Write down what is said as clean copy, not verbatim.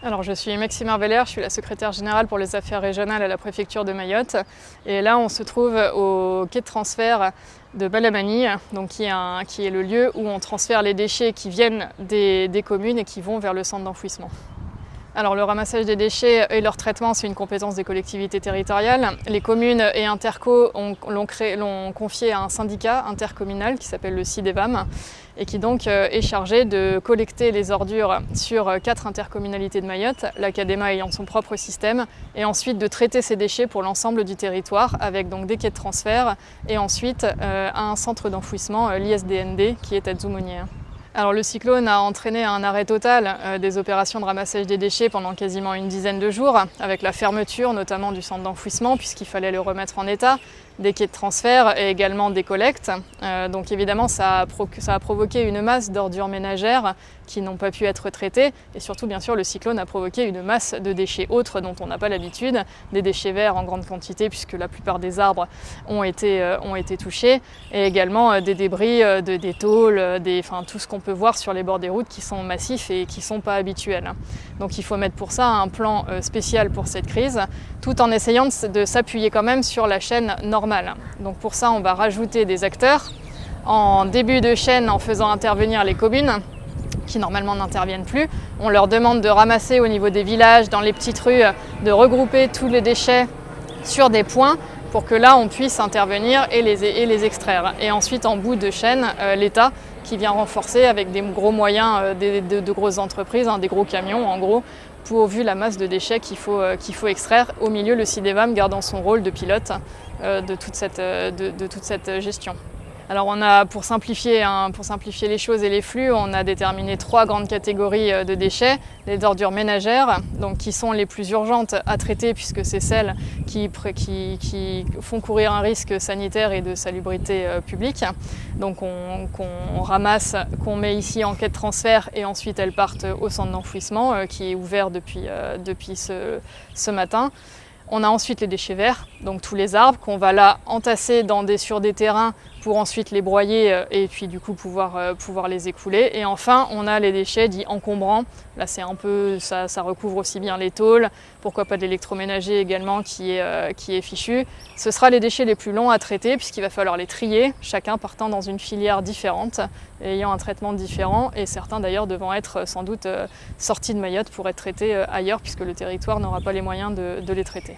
Alors, je suis Maxime Arbeller, je suis la secrétaire générale pour les affaires régionales à la préfecture de Mayotte. Et là, on se trouve au quai de transfert de Balamani, donc qui est le lieu où on transfère les déchets qui viennent des communes et qui vont vers le centre d'enfouissement. Alors le ramassage des déchets et leur traitement, c'est une compétence des collectivités territoriales. Les communes et interco l'ont confié à un syndicat intercommunal qui s'appelle le CIDEVAM et qui donc est chargé de collecter les ordures sur 4 intercommunalités de Mayotte, la CADEMA ayant son propre système, et ensuite de traiter ces déchets pour l'ensemble du territoire avec donc des quais de transfert et ensuite un centre d'enfouissement, l'ISDND, qui est à Dzoumogné. Alors le cyclone a entraîné un arrêt total des opérations de ramassage des déchets pendant quasiment une dizaine de jours, avec la fermeture notamment du centre d'enfouissement puisqu'il fallait le remettre en état, des quais de transfert et également des collectes. Donc évidemment ça a provoqué une masse d'ordures ménagères qui n'ont pas pu être traitées et surtout bien sûr le cyclone a provoqué une masse de déchets autres dont on n'a pas l'habitude, des déchets verts en grande quantité puisque la plupart des arbres ont été touchés et également des débris, des tôles, tout ce qu'on peut voir sur les bords des routes qui sont massifs et qui ne sont pas habituels. Donc il faut mettre pour ça un plan spécial pour cette crise tout en essayant de s'appuyer quand même sur la chaîne normale. Donc pour ça, on va rajouter des acteurs en début de chaîne en faisant intervenir les communes qui normalement n'interviennent plus. On leur demande de ramasser au niveau des villages, dans les petites rues, de regrouper tous les déchets sur des points pour que là on puisse intervenir et les extraire. Et ensuite en bout de chaîne, l'État qui vient renforcer avec des gros moyens de grosses entreprises, des gros camions en gros, vu la masse de déchets qu'il faut extraire. Au milieu, le CIDEVAM gardant son rôle de pilote de toute cette gestion. Alors on a, pour simplifier les choses et les flux, on a déterminé 3 grandes catégories de déchets. Les ordures ménagères, donc qui sont les plus urgentes à traiter puisque c'est celles qui font courir un risque sanitaire et de salubrité publique. Donc qu'on ramasse, qu'on met ici en quai de transfert et ensuite elles partent au centre d'enfouissement qui est ouvert depuis ce matin. On a ensuite les déchets verts, donc tous les arbres qu'on va là entasser sur des terrains pour ensuite les broyer et puis du coup pouvoir les écouler. Et enfin, on a les déchets dits encombrants. Là, c'est un peu, ça recouvre aussi bien les tôles, pourquoi pas de l'électroménager également qui est fichu. Ce sera les déchets les plus longs à traiter puisqu'il va falloir les trier, chacun partant dans une filière différente, ayant un traitement différent et certains d'ailleurs devant être sans doute sortis de Mayotte pour être traités ailleurs puisque le territoire n'aura pas les moyens de les traiter.